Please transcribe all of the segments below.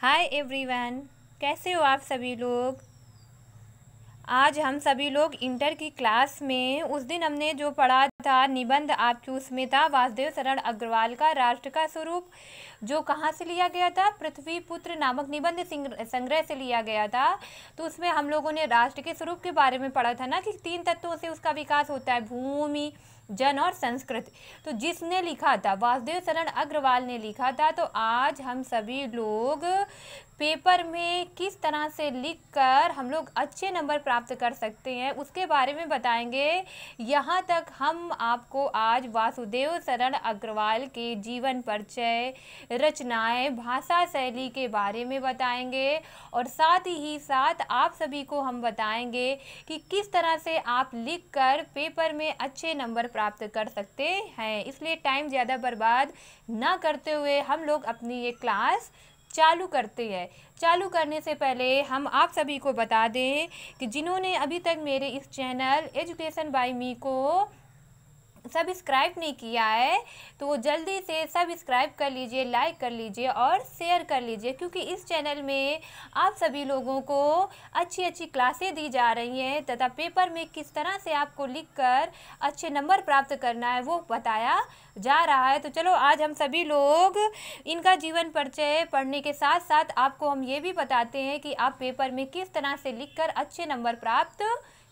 Hi everyone, कैसे हो आप सभी लोग। आज हम सभी लोग इंटर की क्लास में उस दिन हमने जो पढ़ा था निबंध आपकी उसमें था वासुदेव शरण अग्रवाल का राष्ट्र का स्वरूप, जो कहाँ से लिया गया था, पृथ्वी पुत्र नामक निबंध संग्रह से लिया गया था। तो उसमें हम लोगों ने राष्ट्र के स्वरूप के बारे में पढ़ा था ना कि 3 तत्वों से उसका विकास होता है, भूमि, जन और संस्कृति। तो जिसने लिखा था वासुदेव शरण अग्रवाल ने लिखा था। तो आज हम सभी लोग पेपर में किस तरह से लिखकर हम लोग अच्छे नंबर प्राप्त कर सकते हैं उसके बारे में बताएंगे। यहाँ तक हम आपको आज वासुदेव शरण अग्रवाल के जीवन परिचय, रचनाएं, भाषा शैली के बारे में बताएंगे और साथ ही साथ आप सभी को हम बताएंगे कि किस तरह से आप लिखकर पेपर में अच्छे नंबर प्राप्त कर सकते हैं। इसलिए टाइम ज़्यादा बर्बाद ना करते हुए हम लोग अपनी ये क्लास चालू करते हैं। चालू करने से पहले हम आप सभी को बता दें कि जिन्होंने अभी तक मेरे इस चैनल एजुकेशन बाय मी को सब्सक्राइब नहीं किया है तो वो जल्दी से सब्सक्राइब कर लीजिए, लाइक कर लीजिए और शेयर कर लीजिए, क्योंकि इस चैनल में आप सभी लोगों को अच्छी अच्छी क्लासें दी जा रही हैं तथा पेपर में किस तरह से आपको लिखकर अच्छे नंबर प्राप्त करना है वो बताया जा रहा है। तो चलो आज हम सभी लोग इनका जीवन परिचय पढ़ने के साथ साथ आपको हम ये भी बताते हैं कि आप पेपर में किस तरह से लिखकर अच्छे नंबर प्राप्त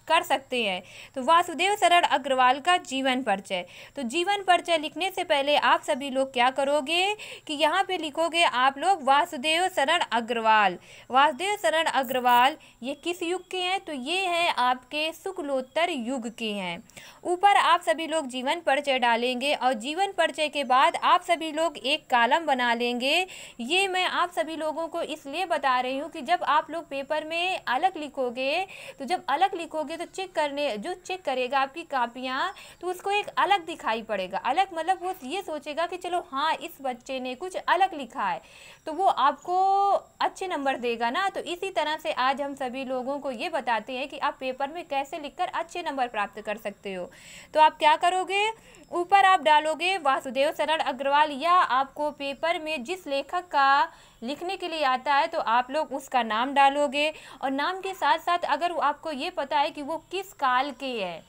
कर सकते हैं। तो वासुदेव शरण अग्रवाल का जीवन परिचय। तो जीवन परिचय लिखने से पहले आप सभी लोग क्या करोगे कि यहाँ पे लिखोगे आप लोग वासुदेव शरण अग्रवाल। वासुदेव शरण अग्रवाल ये किस युग के हैं, तो ये हैं आपके शुक्लोत्तर युग के हैं। ऊपर आप सभी लोग जीवन परिचय डालेंगे और जीवन परिचय के बाद आप सभी लोग एक कॉलम बना लेंगे। ये मैं आप सभी लोगों को इसलिए बता रही हूँ कि जब आप लोग पेपर में अलग लिखोगे तो जब अलग लिखोगे तो जो चेक करेगा आपकी कापियाँ तो उसको एक अलग दिखाई पड़ेगा। अलग मतलब वो ये सोचेगा कि चलो हाँ इस बच्चे ने कुछ अलग लिखा है, तो वो आपको अच्छे नंबर देगा ना। तो इसी तरह से आज हम सभी लोगों को ये बताते हैं कि आप पेपर में कैसे लिखकर अच्छे नंबर प्राप्त कर सकते हो। तो आप क्या करोगे, ऊपर आप डालोगे वासुदेव शरण अग्रवाल, या आपको पेपर में जिस लेखक का लिखने के लिए आता है तो आप लोग उसका नाम डालोगे और नाम के साथ साथ अगर आपको ये पता है कि वो किस काल के है।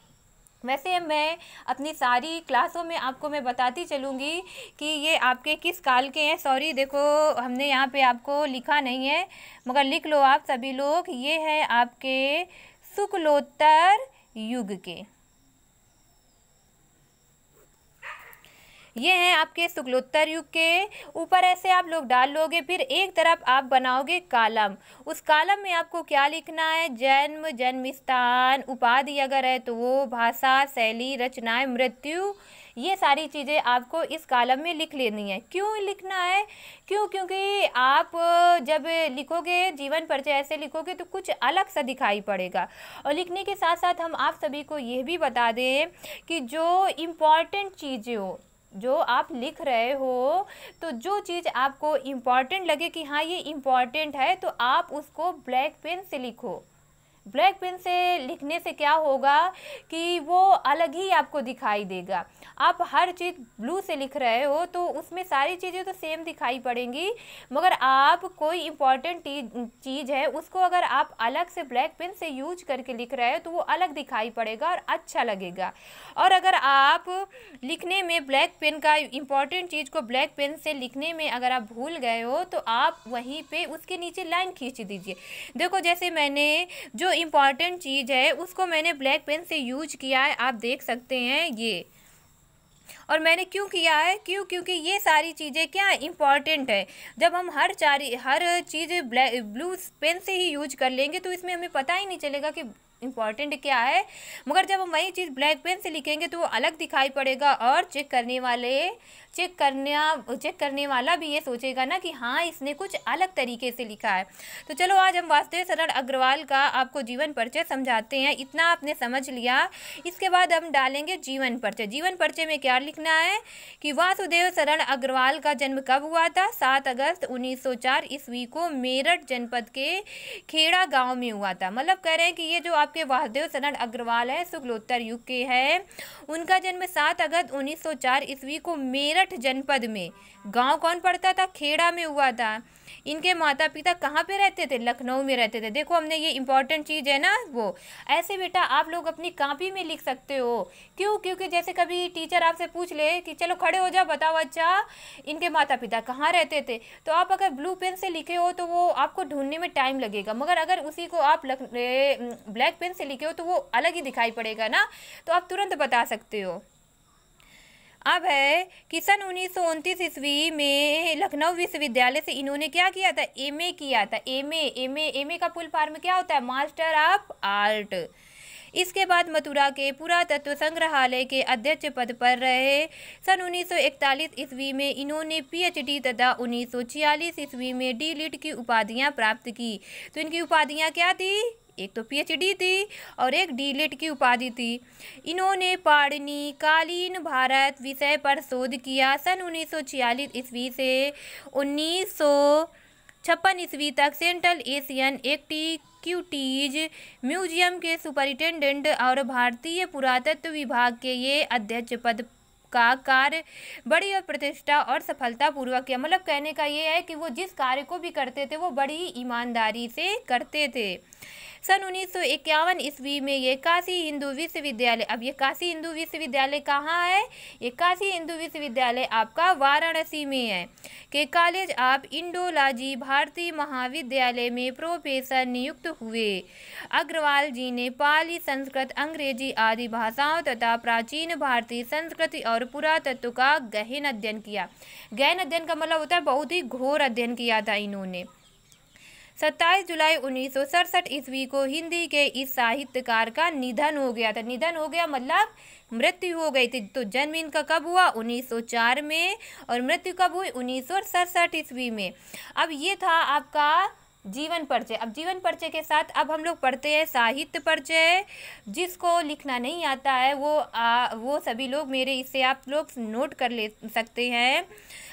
वैसे मैं अपनी सारी क्लासों में आपको मैं बताती चलूँगी कि ये आपके किस काल के हैं। सॉरी देखो हमने यहाँ पे आपको लिखा नहीं है, मगर लिख लो आप सभी लोग। ये है आपके शुक्लोत्तर युग के, ये हैं आपके शुक्लोत्तर युग के। ऊपर ऐसे आप लोग डाल लोगे, फिर एक तरफ आप बनाओगे कॉलम। उस कॉलम में आपको क्या लिखना है, जन्म, जन्म स्थान, उपाधि अगर है तो वो, भाषा शैली, रचनाएं, मृत्यु, ये सारी चीज़ें आपको इस कॉलम में लिख लेनी है। क्यों लिखना है, क्योंकि आप जब लिखोगे जीवन परिचय ऐसे लिखोगे तो कुछ अलग सा दिखाई पड़ेगा। और लिखने के साथ साथ हम आप सभी को ये भी बता दें कि जो इम्पॉर्टेंट चीज़ें हो, जो आप लिख रहे हो, तो जो चीज़ आपको इम्पॉर्टेंट लगे कि हाँ ये इम्पॉर्टेंट है तो आप उसको ब्लैक पेन से लिखो। ब्लैक पेन से लिखने से क्या होगा कि वो अलग ही आपको दिखाई देगा। आप हर चीज़ ब्लू से लिख रहे हो तो उसमें सारी चीज़ें तो सेम दिखाई पड़ेंगी, मगर आप कोई इम्पॉर्टेंट चीज़ है उसको अगर आप अलग से ब्लैक पेन से यूज करके लिख रहे हो तो वो अलग दिखाई पड़ेगा और अच्छा लगेगा। और अगर आप लिखने में ब्लैक पेन का इम्पॉर्टेंट चीज़ को ब्लैक पेन से लिखने में अगर आप भूल गए हो तो आप वहीं पे उसके नीचे लाइन खींच दीजिए। देखो जैसे मैंने जो इम्पॉर्टेंट चीज़ है उसको मैंने ब्लैक पेन से यूज किया है, आप देख सकते हैं ये। और मैंने क्यों किया है, क्योंकि ये सारी चीज़ें क्या इम्पॉर्टेंट है। जब हम हर चीज़ ब्लू पेन से ही यूज कर लेंगे तो इसमें हमें पता ही नहीं चलेगा कि इम्पॉर्टेंट क्या है, मगर जब हम वही चीज़ ब्लैक पेन से लिखेंगे तो वो अलग दिखाई पड़ेगा और चेक करने वाला भी ये सोचेगा ना कि हाँ इसने कुछ अलग तरीके से लिखा है। तो चलो आज हम वासुदेव शरण अग्रवाल का आपको जीवन परिचय समझाते हैं। इतना आपने समझ लिया, इसके बाद हम डालेंगे जीवन परिचय। जीवन परिचय में क्या लिखना है कि वासुदेव शरण अग्रवाल का जन्म कब हुआ था, 7 अगस्त 1904 ईस्वी को मेरठ जनपद के खेड़ा गाँव में हुआ था। मतलब कह रहे हैं कि ये जो आपके वासुदेव शरण अग्रवाल है शुक्लोत्तर युग के हैं, उनका जन्म 7 अगस्त 1904 ईस्वी को मेरठ जनपद में, गांव कौन पड़ता था, खेड़ा में हुआ था। इनके माता पिता कहाँ पे रहते थे? लखनऊ में रहते थे। देखो हमने ये इंपॉर्टेंट चीज़ है ना, वो ऐसे बेटा आप लोग अपनी कॉपी में लिख सकते हो। क्यों? क्योंकि जैसे कभी टीचर आपसे पूछ ले कि चलो खड़े हो जाओ, बताओ अच्छा इनके माता पिता कहाँ रहते थे, तो आप अगर ब्लू पेन से लिखे हो तो वो आपको ढूंढने में टाइम लगेगा, मगर अगर उसी को आप ब्लैक पेन से लिखे हो तो वो अलग ही दिखाई पड़ेगा ना, तो आप तुरंत बता सकते हो। अब है कि सन 1929 ईस्वी में लखनऊ विश्वविद्यालय से इन्होंने क्या किया था? एमए किया था। एमए का फुल फॉर्म क्या होता है? Master of art. इसके बाद मथुरा के पुरातत्व संग्रहालय के अध्यक्ष पद पर रहे। सन 1941 ईस्वी में इन्होंने पीएचडी तथा 1946 ईस्वी में डीलिट की उपाधियां प्राप्त की। तो इनकी उपाधियां क्या थी? एक तो पीएचडी थी और एक डीलिट की उपाधि थी। इन्होंने पाणिनि कालीन भारत विषय पर शोध किया। सन 1946 ईस्वी से 1956 ईस्वी तक सेंट्रल एशियन एंटीक्विटीज म्यूजियम के सुपरिटेंडेंट और भारतीय पुरातत्व विभाग के ये अध्यक्ष पद का कार्य बड़ी और प्रतिष्ठा और सफलता पूर्वक किया। मतलब कहने का ये है कि वो जिस कार्य को भी करते थे वो बड़ी ईमानदारी से करते थे। सन 1951 ईस्वी में ये काशी हिंदू विश्वविद्यालय, अब ये काशी हिंदू विश्वविद्यालय कहाँ है? ये काशी हिंदू विश्वविद्यालय आपका वाराणसी में है। के कॉलेज ऑफ इंडोलॉजी भारतीय महाविद्यालय में प्रोफेसर नियुक्त हुए। अग्रवाल जी ने पाली, संस्कृत, अंग्रेजी आदि भाषाओं तथा प्राचीन भारतीय संस्कृति और पुरातत्व का गहन अध्ययन किया। गहन अध्ययन का मतलब होता है बहुत ही घोर अध्ययन किया था इन्होंने। 27 जुलाई 1967 ईस्वी को हिंदी के इस साहित्यकार का निधन हो गया था। निधन हो गया मतलब मृत्यु हो गई थी। तो जन्म इनका कब हुआ? 1904 में, और मृत्यु कब हुई? 1967 ईस्वी में। अब ये था आपका जीवन परिचय। अब जीवन परिचय के साथ अब हम लोग पढ़ते हैं साहित्य परिचय। जिसको लिखना नहीं आता है वो सभी लोग मेरे इससे आप लोग नोट कर ले सकते हैं।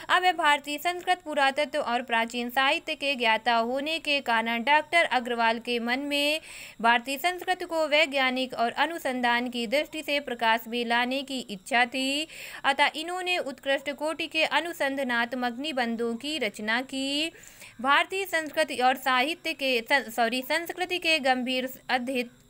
अब है भारतीय संस्कृत, पुरातत्व और प्राचीन साहित्य के ज्ञाता होने के कारण डॉक्टर अग्रवाल के मन में भारतीय संस्कृत को वैज्ञानिक और अनुसंधान की दृष्टि से प्रकाश में लाने की इच्छा थी। अतः इन्होंने उत्कृष्ट कोटि के अनुसंधानात्मक निबंधों की रचना की। भारतीय संस्कृति और संस्कृति के गंभीर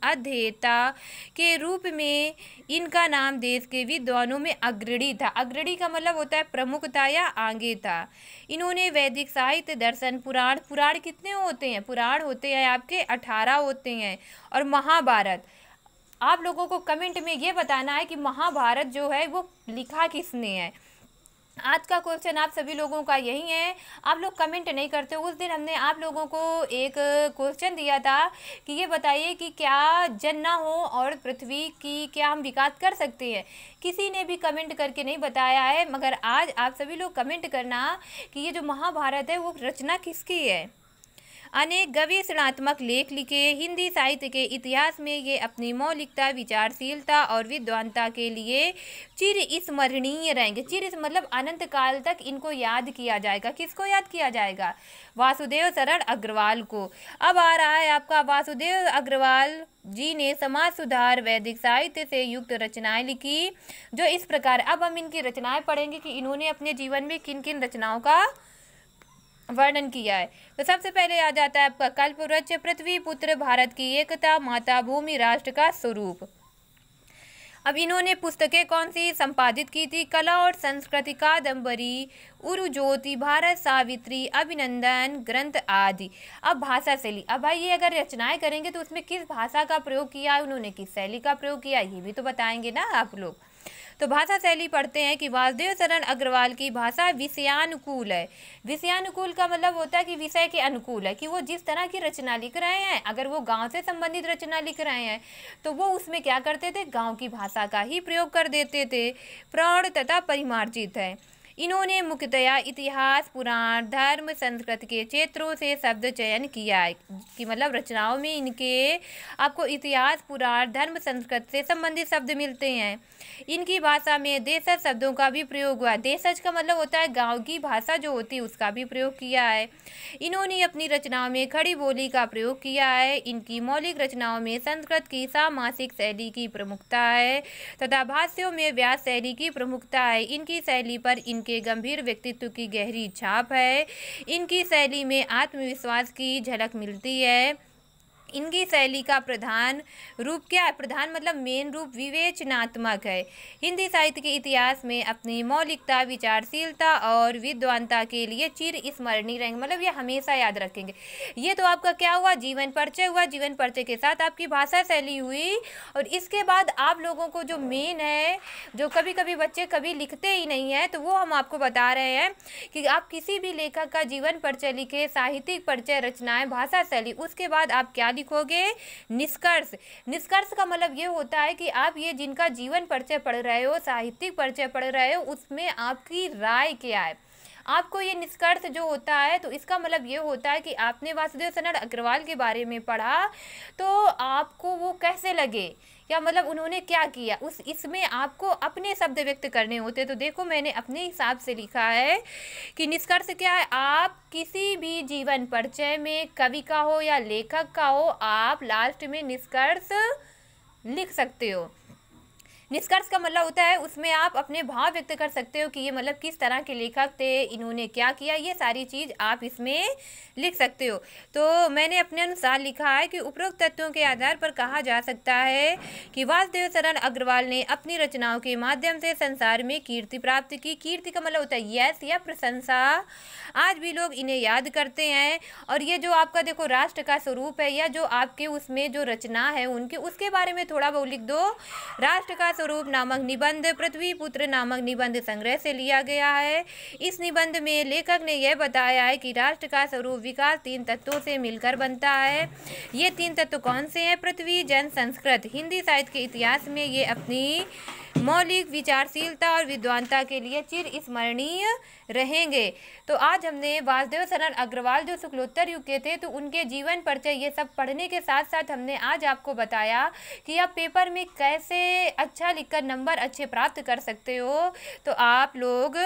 अध्येता के रूप में इनका नाम देश के विद्वानों में अग्रणी था। अग्रणी का मतलब होता है प्रमुख था या आगे था। इन्होंने वैदिक साहित्य, दर्शन, पुराण कितने होते हैं? पुराण होते हैं आपके 18 होते हैं। और महाभारत, आप लोगों को कमेंट में ये बताना है कि महाभारत जो है वो लिखा किसने है। आज का क्वेश्चन आप सभी लोगों का यही है। आप लोग कमेंट नहीं करते। उस दिन हमने आप लोगों को एक क्वेश्चन दिया था कि ये बताइए कि क्या जल ना हो और पृथ्वी की क्या हम विकास कर सकते हैं। किसी ने भी कमेंट करके नहीं बताया है, मगर आज आप सभी लोग कमेंट करना कि ये जो महाभारत है वो रचना किसकी है। अनेक गवेषणात्मक लेख लिखे। हिंदी साहित्य के इतिहास में ये अपनी मौलिकता, विचारशीलता और विद्वानता के लिए चिर स्मरणीय रहेंगे। चिर मतलब अनंत काल तक इनको याद किया जाएगा। किसको याद किया जाएगा? वासुदेव शरण अग्रवाल को। अब आ रहा है आपका वासुदेव अग्रवाल जी ने समाज सुधार, वैदिक साहित्य से युक्त रचनाएं लिखी जो इस प्रकार। अब हम इनकी रचनाएं पढ़ेंगे कि इन्होंने अपने जीवन में किन किन रचनाओं का वर्णन किया है। तो सबसे पहले आ जाता है आपका कल्पवृक्ष, पृथ्वी पुत्र, भारत की एकता, माता भूमि, राष्ट्र का स्वरूप। अब इन्होंने पुस्तकें कौन सी संपादित की थी? कला और संस्कृति, कादम्बरी, उरुज्योति, भारत सावित्री, अभिनंदन ग्रंथ आदि। अब भाषा शैली, अब भाई ये अगर रचनाएं करेंगे तो उसमें किस भाषा का प्रयोग किया है उन्होंने, किस शैली का प्रयोग किया, ये भी तो बताएंगे ना आप लोग। तो भाषा शैली पढ़ते हैं कि वासुदेव शरण अग्रवाल की भाषा विषयानुकूल है। विषयानुकूल का मतलब होता है कि विषय के अनुकूल है, कि वो जिस तरह की रचना लिख रहे हैं, अगर वो गांव से संबंधित रचना लिख रहे हैं तो वो उसमें क्या करते थे? गांव की भाषा का ही प्रयोग कर देते थे। प्रौढ़ तथा परिमार्जित है। इन्होंने मुख्यतया इतिहास, पुराण, धर्म, संस्कृत के क्षेत्रों से शब्द चयन किया है, कि मतलब रचनाओं में इनके आपको इतिहास, पुराण, धर्म, संस्कृत से संबंधित शब्द मिलते हैं। इनकी भाषा में देशज शब्दों का भी प्रयोग हुआ। देशज का मतलब होता है गांव की भाषा जो होती है उसका भी प्रयोग किया है। इन्होंने अपनी रचनाओं में खड़ी बोली का प्रयोग किया है। इनकी मौलिक रचनाओं में संस्कृत की सामासिक शैली की प्रमुखता है तथा भाष्यों में व्यास शैली की प्रमुखता है। इनकी शैली पर इनके इनके गंभीर व्यक्तित्व की गहरी छाप है। इनकी शैली में आत्मविश्वास की झलक मिलती है। इनकी शैली का प्रधान रूप क्या है? प्रधान मतलब मेन रूप विवेचनात्मक है। हिंदी साहित्य के इतिहास में अपनी मौलिकता, विचारशीलता और विद्वानता के लिए चिर स्मरणीय रहेंगे, मतलब ये हमेशा याद रखेंगे। ये तो आपका क्या हुआ? जीवन परिचय हुआ। जीवन परिचय के साथ आपकी भाषा शैली हुई, और इसके बाद आप लोगों को जो मेन है, जो कभी कभी बच्चे कभी लिखते ही नहीं है, तो वो हम आपको बता रहे हैं कि आप किसी भी लेखक का जीवन परिचय लिखे, साहित्यिक परिचय, रचनाएं, भाषा शैली, उसके बाद आप क्या लिखोगे? निष्कर्ष। निष्कर्ष का मतलब ये होता है कि आप ये जिनका जीवन परिचय पढ़ रहे हो, साहित्यिक परिचय पढ़ रहे हो, उसमें आपकी राय क्या है? आपको ये निष्कर्ष जो होता है, तो इसका मतलब ये होता है कि आपने वासुदेव सरनाथ अग्रवाल के बारे में पढ़ा, तो आपको वो कैसे लगे, या मतलब उन्होंने क्या किया, उस इसमें आपको अपने शब्द व्यक्त करने होते। तो देखो, मैंने अपने हिसाब से लिखा है कि निष्कर्ष क्या है? आप किसी भी जीवन परिचय में, कवि का हो या लेखक का हो, आप लास्ट में निष्कर्ष लिख सकते हो। निष्कर्ष का मतलब होता है उसमें आप अपने भाव व्यक्त कर सकते हो कि ये मतलब किस तरह के लेखक थे, इन्होंने क्या किया, ये सारी चीज़ आप इसमें लिख सकते हो। तो मैंने अपने अनुसार लिखा है कि उपरोक्त तथ्यों के आधार पर कहा जा सकता है कि वासुदेव सरन अग्रवाल ने अपनी रचनाओं के माध्यम से संसार में कीर्ति प्राप्त की। कीर्ति का मतलब होता है यश या प्रशंसा। आज भी लोग इन्हें याद करते हैं। और ये जो आपका देखो राष्ट्र का स्वरूप है, या जो आपके उसमें जो रचना है उनकी, उसके बारे में थोड़ा बहुत लिख दो। राष्ट्र का स्वरूप नामक निबंध पृथ्वी पुत्र नामक निबंध संग्रह से लिया गया है। इस निबंध में लेखक ने यह बताया है कि राष्ट्र का स्वरूप विकास 3 तत्वों से मिलकर बनता है। ये 3 तत्व कौन से हैं? पृथ्वी, जन, संस्कृत। हिंदी साहित्य के इतिहास में ये अपनी मौलिक विचारशीलता और विद्वानता के लिए चिर स्मरणीय रहेंगे। तो आज हमने वासुदेव सरन अग्रवाल जो शुक्लोत्तर युग के थे, तो उनके जीवन परिचय ये सब पढ़ने के साथ साथ हमने आज आपको बताया कि आप पेपर में कैसे अच्छा लिखकर नंबर अच्छे प्राप्त कर सकते हो। तो आप लोग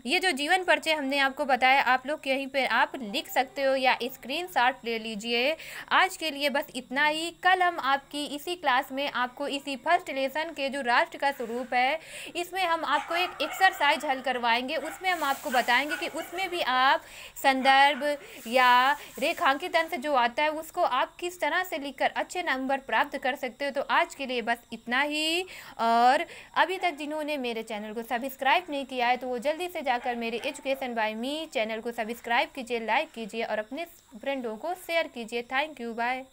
ये जो जीवन परिचय हमने आपको बताया, आप लोग यहीं पे आप लिख सकते हो या स्क्रीनशॉट ले लीजिए। आज के लिए बस इतना ही। कल हम आपकी इसी क्लास में आपको इसी फर्स्ट लेसन के जो राष्ट्र का स्वरूप है, इसमें हम आपको एक एक्सरसाइज हल करवाएंगे। उसमें हम आपको बताएंगे कि उसमें भी आप संदर्भ या रेखांकित अंश जो आता है उसको आप किस तरह से लिखकर अच्छे नंबर प्राप्त कर सकते हो। तो आज के लिए बस इतना ही। और अभी तक जिन्होंने मेरे चैनल को सब्सक्राइब नहीं किया है, तो वो जल्दी से जाकर मेरे एजुकेशन बाय मी चैनल को सब्सक्राइब कीजिए, लाइक कीजिए और अपने फ्रेंडों को शेयर कीजिए। Thank you, bye.